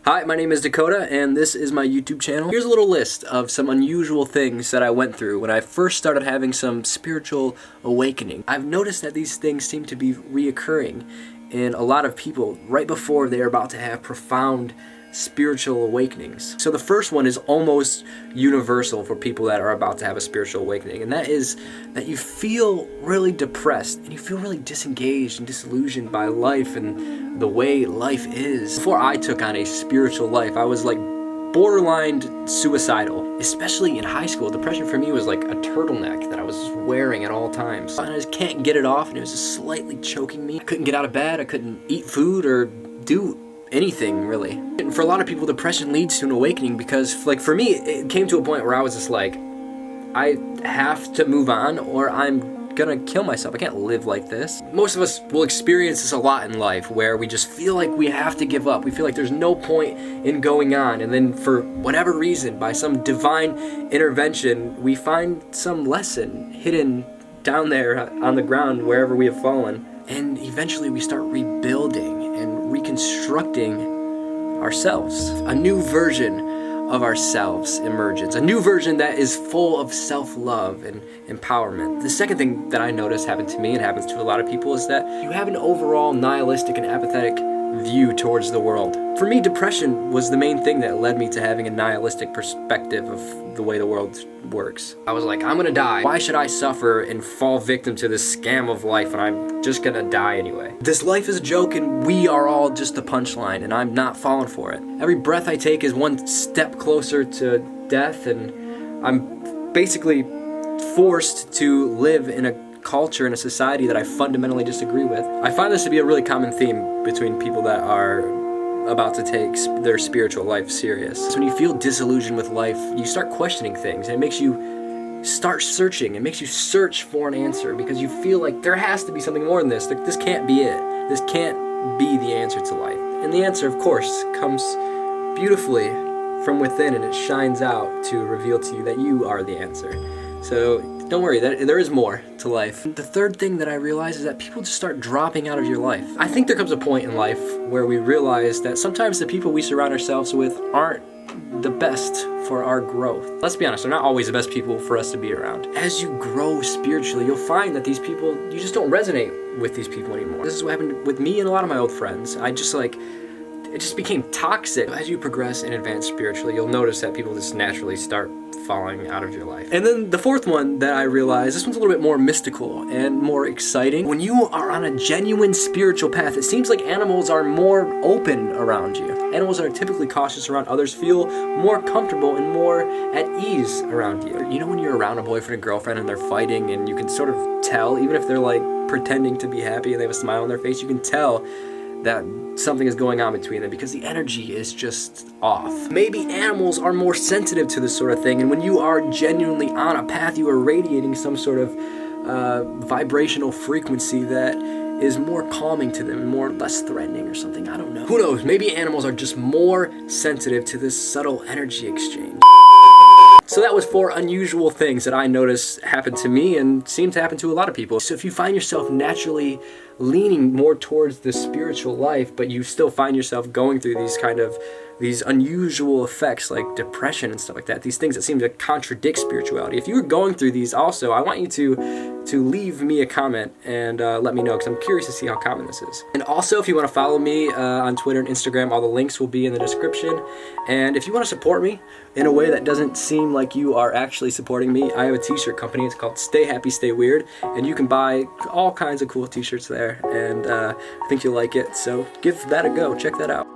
Hi, my name is Dakota, and this is my YouTube channel. Here's a little list of some unusual things that I went through when I first started having some spiritual awakening. I've noticed that these things seem to be reoccurring in a lot of people right before they're about to have profound spiritual awakenings. So the first one is almost universal for people that are about to have a spiritual awakening, and that is that you feel really depressed and you feel really disengaged and disillusioned by life and the way life is. Before I took on a spiritual life, I was like borderline suicidal, especially in high school. Depression for me was like a turtleneck that I was wearing at all times. And I just can't get it off, and it was just slightly choking me. I couldn't get out of bed, I couldn't eat food or do anything really. And for a lot of people, depression leads to an awakening because, like, for me, it came to a point where I was just like, I have to move on or I'm gonna kill myself. I can't live like this. Most of us will experience this a lot in life where we just feel like we have to give up. We feel like there's no point in going on, and then for whatever reason, by some divine intervention, we find some lesson hidden down there on the ground wherever we have fallen, and eventually we start rebuilding and reconstructing ourselves. A new version of ourselves emerges. A new version that is full of self-love and empowerment. The second thing that I noticed happened to me and happens to a lot of people is that you have an overall nihilistic and apathetic view towards the world. For me, depression was the main thing that led me to having a nihilistic perspective of the way the world works. I was like, I'm gonna die. Why should I suffer and fall victim to this scam of life when I'm just gonna die anyway? This life is a joke and we are all just the punchline, and I'm not falling for it. Every breath I take is one step closer to death, and I'm basically forced to live in a culture and a society that I fundamentally disagree with. I find this to be a really common theme between people that are about to take their spiritual life serious. So when you feel disillusioned with life, you start questioning things, and it makes you start searching. It makes you search for an answer because you feel like there has to be something more than this. Like, this can't be it. This can't be the answer to life. And the answer, of course, comes beautifully from within, and it shines out to reveal to you that you are the answer. So don't worry, there is more to life. The third thing that I realize is that people just start dropping out of your life. I think there comes a point in life where we realize that sometimes the people we surround ourselves with aren't the best for our growth. Let's be honest, they're not always the best people for us to be around. As you grow spiritually, you'll find that these people, you just don't resonate with these people anymore. This is what happened with me and a lot of my old friends. It just became toxic. As you progress and advance spiritually, you'll notice that people just naturally start falling out of your life. And then the fourth one that I realized, this one's a little bit more mystical and more exciting. When you are on a genuine spiritual path, it seems like animals are more open around you. Animals that are typically cautious around others feel more comfortable and more at ease around you. You know when you're around a boyfriend and girlfriend and they're fighting, and you can sort of tell, even if they're like pretending to be happy and they have a smile on their face, you can tell that something is going on between them because the energy is just off. Maybe animals are more sensitive to this sort of thing, and when you are genuinely on a path, you are radiating some sort of vibrational frequency that is more calming to them, less threatening or something. I don't know. Who knows? Maybe animals are just more sensitive to this subtle energy exchange. So that was 4 unusual things that I noticed happened to me and seem to happen to a lot of people. So if you find yourself naturally leaning more towards the spiritual life, but you still find yourself going through these unusual effects like depression and stuff like that, these things that seem to contradict spirituality, if you were going through these also, I want you to leave me a comment and let me know, because I'm curious to see how common this is. And also, if you want to follow me on Twitter and Instagram, all the links will be in the description. And if you want to support me in a way that doesn't seem like you are actually supporting me, I have a t-shirt company. It's called Stay Happy, Stay Weird, and you can buy all kinds of cool t-shirts there, and I think you'll like it, so give that a go. Check that out.